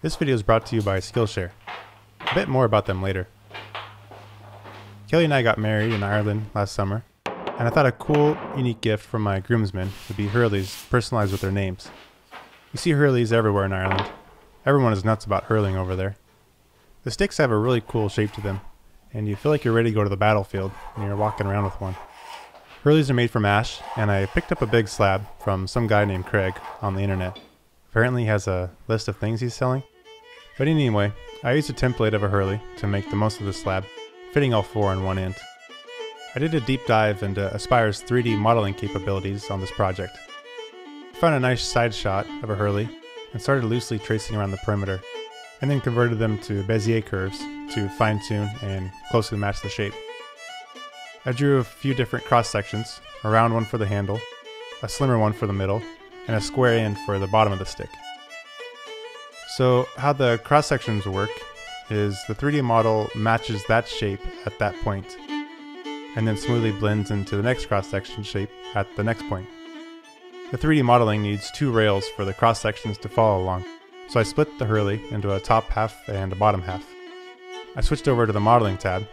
This video is brought to you by Skillshare. A bit more about them later. Kelly and I got married in Ireland last summer, and I thought a cool, unique gift from my groomsmen would be Hurleys personalized with their names. You see Hurleys everywhere in Ireland. Everyone is nuts about hurling over there. The sticks have a really cool shape to them, and you feel like you're ready to go to the battlefield when you're walking around with one. Hurleys are made from ash, and I picked up a big slab from some guy named Craig on the internet. Apparently he has a list of things he's selling. But anyway, I used a template of a hurley to make the most of the slab, fitting all four on one end. I did a deep dive into Aspire's 3D modeling capabilities on this project. I found a nice side shot of a hurley and started loosely tracing around the perimeter, and then converted them to Bezier curves to fine-tune and closely match the shape. I drew a few different cross-sections, a round one for the handle, a slimmer one for the middle, and a square end for the bottom of the stick. So how the cross-sections work is the 3D model matches that shape at that point, and then smoothly blends into the next cross-section shape at the next point. The 3D modeling needs two rails for the cross-sections to follow along, so I split the hurley into a top half and a bottom half. I switched over to the modeling tab,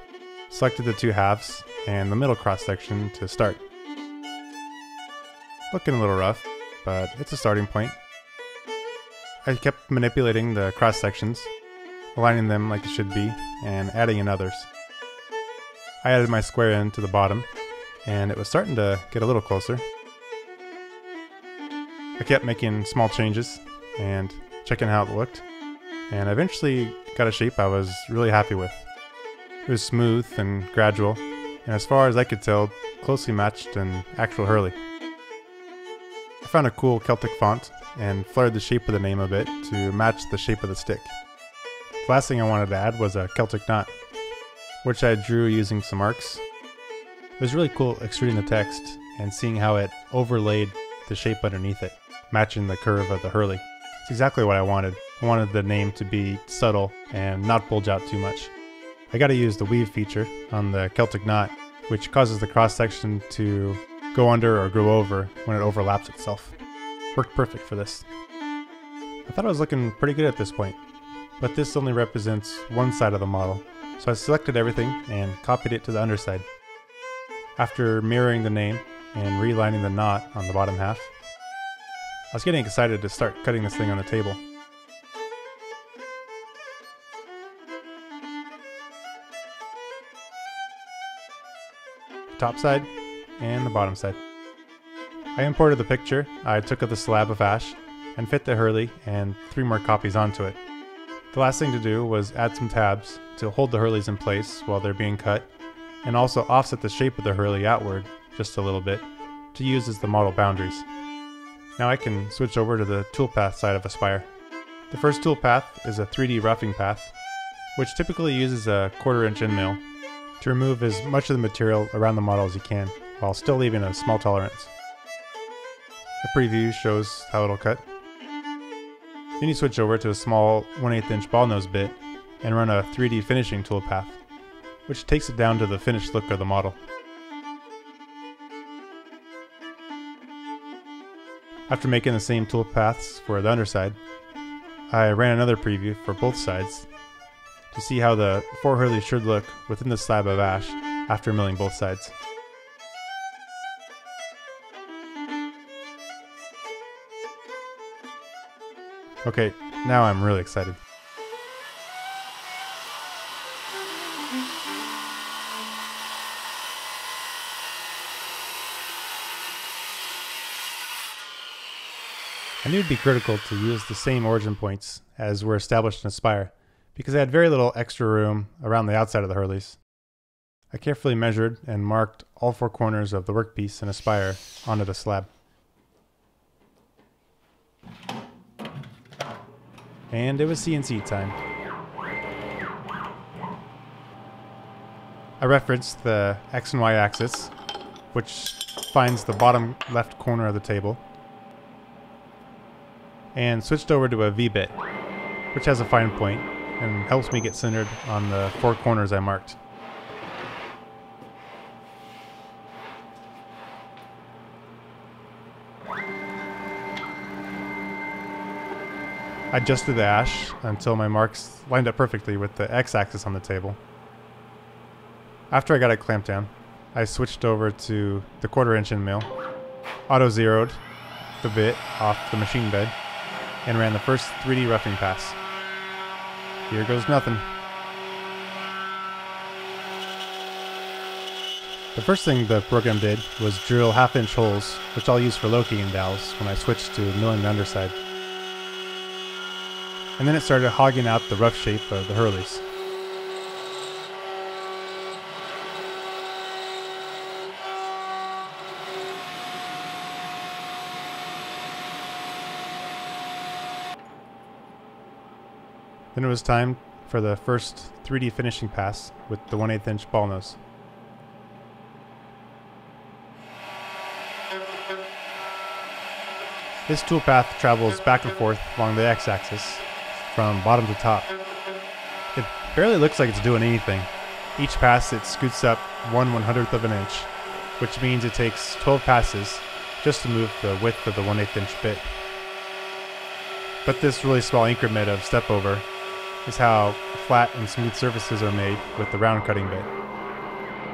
selected the two halves and the middle cross-section to start. Looking a little rough, but it's a starting point. I kept manipulating the cross-sections, aligning them like it should be, and adding in others. I added my square end to the bottom, and it was starting to get a little closer. I kept making small changes and checking how it looked, and I eventually got a shape I was really happy with. It was smooth and gradual, and as far as I could tell, closely matched an actual hurley. I found a cool Celtic font and flared the shape of the name a bit to match the shape of the stick. The last thing I wanted to add was a Celtic knot, which I drew using some arcs. It was really cool extruding the text and seeing how it overlaid the shape underneath it, matching the curve of the hurley. It's exactly what I wanted. I wanted the name to be subtle and not bulge out too much. I gotta use the weave feature on the Celtic knot, which causes the cross-section to go under or go over when it overlaps itself. Worked perfect for this. I thought I was looking pretty good at this point, but this only represents one side of the model, so I selected everything and copied it to the underside. After mirroring the name and relining the knot on the bottom half, I was getting excited to start cutting this thing on the table. The top side and the bottom side. I imported the picture I took of the slab of ash and fit the hurley and 3 more copies onto it. The last thing to do was add some tabs to hold the hurleys in place while they're being cut, and also offset the shape of the hurley outward just a little bit to use as the model boundaries. Now I can switch over to the toolpath side of Aspire. The first toolpath is a 3D roughing path, which typically uses a 1/4 inch end mill to remove as much of the material around the model as you can, while still leaving a small tolerance. A preview shows how it'll cut. Then you switch over to a small 1/8 inch ball nose bit and run a 3D finishing toolpath, which takes it down to the finished look of the model. After making the same toolpaths for the underside, I ran another preview for both sides to see how the 4 hurleys should look within the slab of ash after milling both sides. Okay, now I'm really excited. I knew it'd be critical to use the same origin points as were established in Aspire, because I had very little extra room around the outside of the hurleys. I carefully measured and marked all 4 corners of the workpiece in Aspire onto the slab. And it was CNC time. I referenced the X and Y axis, which finds the bottom left corner of the table, and switched over to a V-bit, which has a fine point and helps me get centered on the 4 corners I marked. I adjusted the ash until my marks lined up perfectly with the x-axis on the table. After I got it clamped down, I switched over to the 1/4 inch end mill, auto-zeroed the bit off the machine bed, and ran the first 3D roughing pass. Here goes nothing. The first thing the program did was drill 1/2 inch holes, which I'll use for locating dowels when I switch to milling the underside. And then it started hogging out the rough shape of the Hurleys. Then it was time for the first 3D finishing pass with the 1/8 inch ball nose. This toolpath travels back and forth along the x-axis from bottom to top. It barely looks like it's doing anything. Each pass it scoots up 1/100th of an inch, which means it takes 12 passes just to move the width of the 1/8 inch bit. But this really small increment of step over is how flat and smooth surfaces are made with the round cutting bit,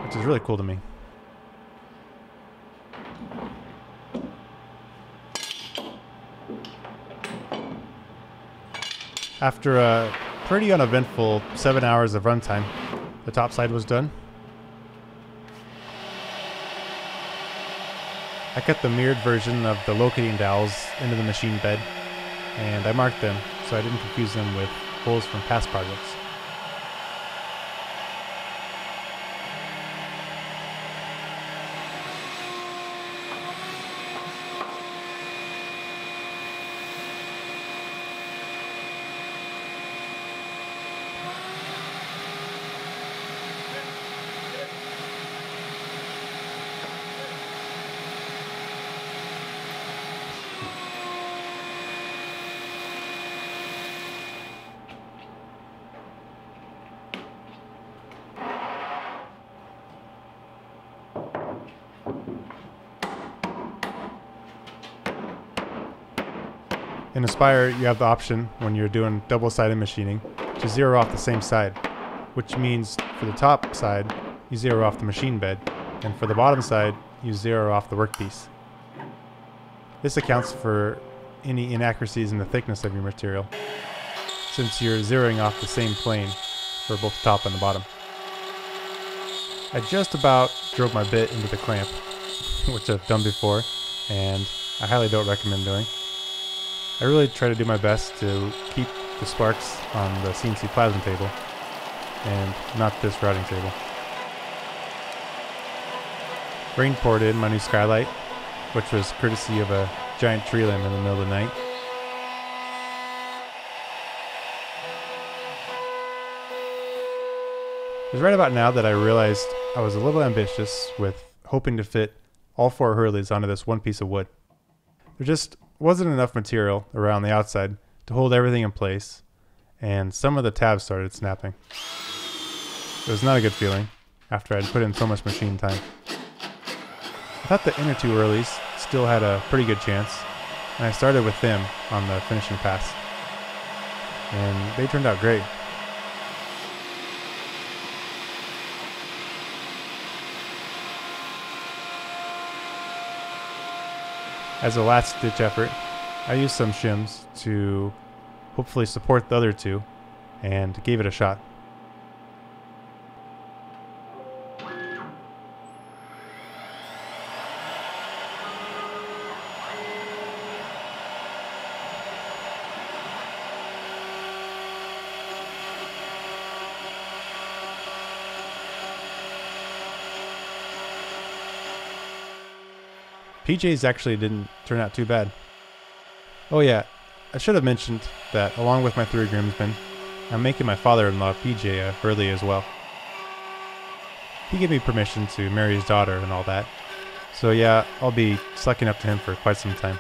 which is really cool to me. After a pretty uneventful 7 hours of runtime, the top side was done. I cut the mirrored version of the locating dowels into the machine bed, and I marked them so I didn't confuse them with holes from past projects. In Aspire, you have the option, when you're doing double-sided machining, to zero off the same side, which means for the top side, you zero off the machine bed, and for the bottom side, you zero off the workpiece. This accounts for any inaccuracies in the thickness of your material, since you're zeroing off the same plane for both the top and the bottom. I just about drove my bit into the clamp, which I've done before, and I highly don't recommend doing. I really try to do my best to keep the sparks on the CNC plasma table and not this routing table. Rain poured in my new skylight, which was courtesy of a giant tree limb in the middle of the night. It was right about now that I realized I was a little ambitious with hoping to fit all 4 Hurleys onto this one piece of wood. There just wasn't enough material around the outside to hold everything in place, and some of the tabs started snapping. It was not a good feeling after I'd put in so much machine time. I thought the inner 2 Hurleys still had a pretty good chance, and I started with them on the finishing pass, and they turned out great. As a last ditch effort, I used some shims to hopefully support the other 2 and gave it a shot. PJs actually didn't turn out too bad. Oh yeah, I should have mentioned that along with my 3 groomsmen, I'm making my father-in-law PJ a Hurley as well. He gave me permission to marry his daughter and all that, so yeah, I'll be sucking up to him for quite some time.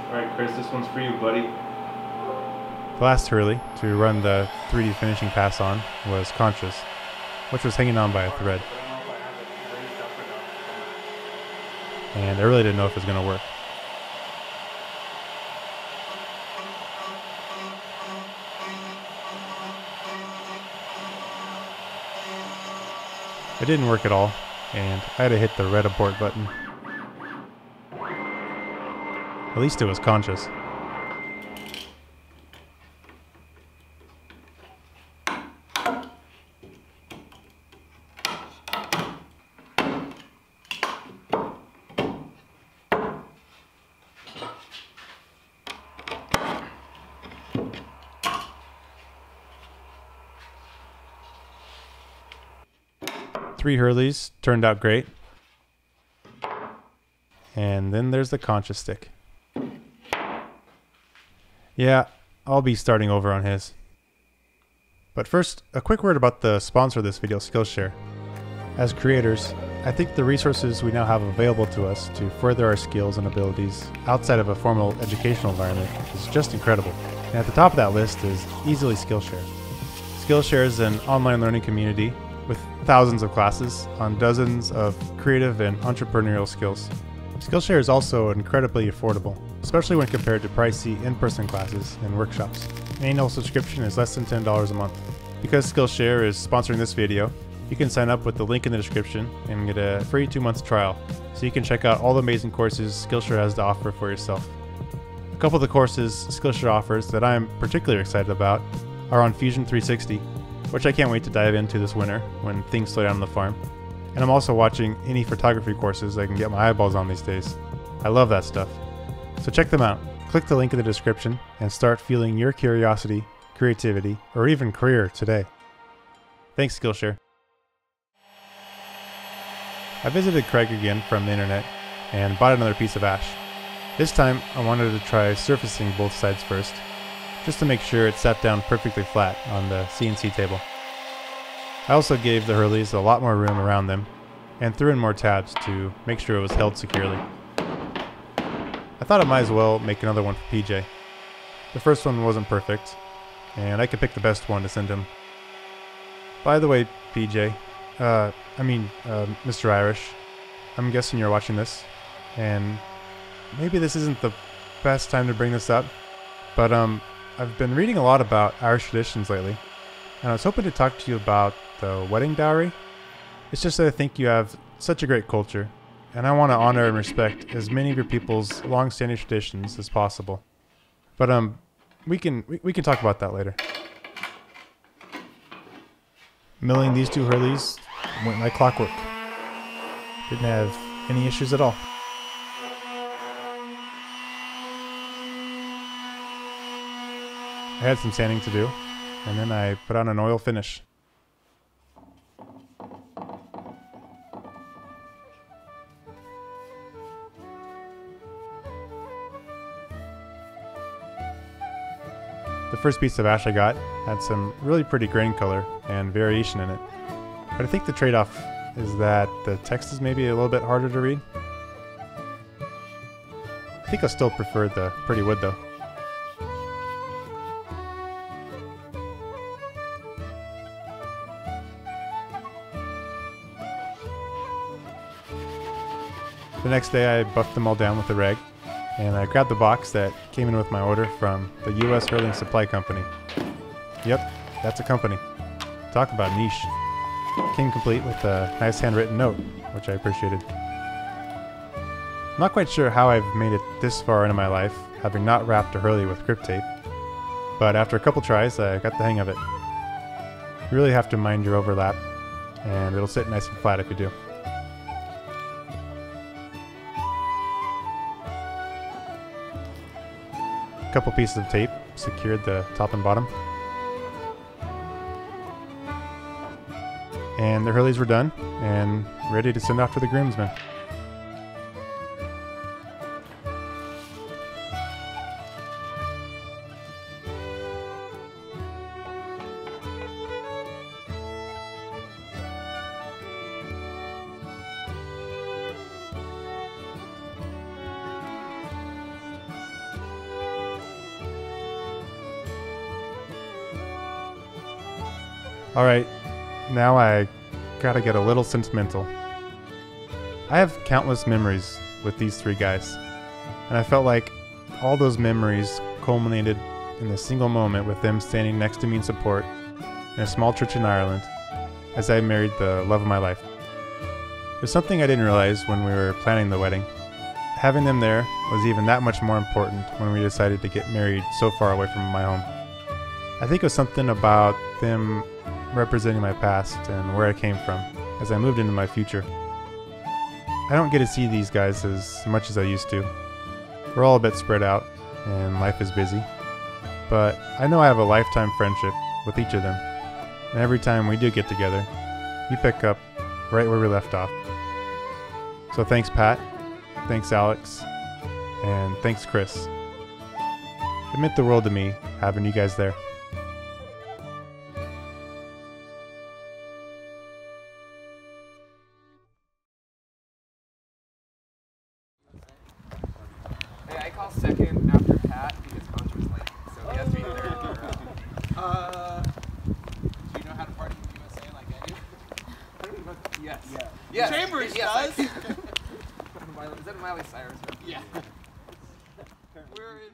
Alright Chris, this one's for you, buddy. The last Hurley to run the 3D finishing pass on was Conscious, which was hanging on by a thread. And I really didn't know if it was going to work. It didn't work at all, and I had to hit the red abort button. At least it was conscious. Three Hurleys turned out great. And then there's the conscious stick. Yeah, I'll be starting over on his. But first, a quick word about the sponsor of this video, Skillshare. As creators, I think the resources we now have available to us to further our skills and abilities outside of a formal educational environment is just incredible. And at the top of that list is easily Skillshare. Skillshare is an online learning community with thousands of classes on dozens of creative and entrepreneurial skills. Skillshare is also incredibly affordable, especially when compared to pricey in-person classes and workshops. An annual subscription is less than $10 a month. Because Skillshare is sponsoring this video, you can sign up with the link in the description and get a free 2-month trial, so you can check out all the amazing courses Skillshare has to offer for yourself. A couple of the courses Skillshare offers that I am particularly excited about are on Fusion 360, which I can't wait to dive into this winter when things slow down on the farm. And I'm also watching any photography courses I can get my eyeballs on these days. I love that stuff. So check them out. Click the link in the description and start fueling your curiosity, creativity, or even career today. Thanks, Skillshare. I visited Craig again from the internet and bought another piece of ash. This time I wanted to try surfacing both sides first, just to make sure it sat down perfectly flat on the CNC table. I also gave the Hurleys a lot more room around them and threw in more tabs to make sure it was held securely. I thought I might as well make another one for PJ. The first one wasn't perfect, and I could pick the best one to send him. By the way, PJ, Mr. Irish, I'm guessing you're watching this, and maybe this isn't the best time to bring this up, but I've been reading a lot about Irish traditions lately, and I was hoping to talk to you about the wedding dowry. It's just that I think you have such a great culture, and I want to honor and respect as many of your people's long-standing traditions as possible. But we can talk about that later. Milling these two Hurleys went like clockwork. Didn't have any issues at all. I had some sanding to do, and then I put on an oil finish. The first piece of ash I got had some really pretty grain color and variation in it, but I think the trade-off is that the text is maybe a little bit harder to read. I think I still prefer the pretty wood though. The next day I buffed them all down with a rag, and I grabbed the box that came in with my order from the U.S. Hurling Supply Company. Yep, that's a company. Talk about niche. Came complete with a nice handwritten note, which I appreciated. I'm not quite sure how I've made it this far into my life, having not wrapped a Hurley with grip tape, but after a couple tries I got the hang of it. You really have to mind your overlap, and it'll sit nice and flat if you do. A couple pieces of tape secured the top and bottom. And the Hurleys were done and ready to send off to the Groomsmen. Alright, now I gotta get a little sentimental. I have countless memories with these three guys, and I felt like all those memories culminated in a single moment with them standing next to me in support in a small church in Ireland as I married the love of my life. There's something I didn't realize when we were planning the wedding. Having them there was even that much more important when we decided to get married so far away from my home. I think it was something about them representing my past and where I came from as I moved into my future. I don't get to see these guys as much as I used to. We're all a bit spread out and life is busy, but I know I have a lifetime friendship with each of them, and every time we do get together, we pick up right where we left off. So thanks Pat, thanks Alex, and thanks Chris. It meant the world to me having you guys there. Hey, I call second after Pat because Coach was late, so he has to be there. Do you know how to party in the USA like I do? I don't know. Yes. Yeah. Yes. Chambers yes, does. Is that Miley Cyrus? Yeah. We're in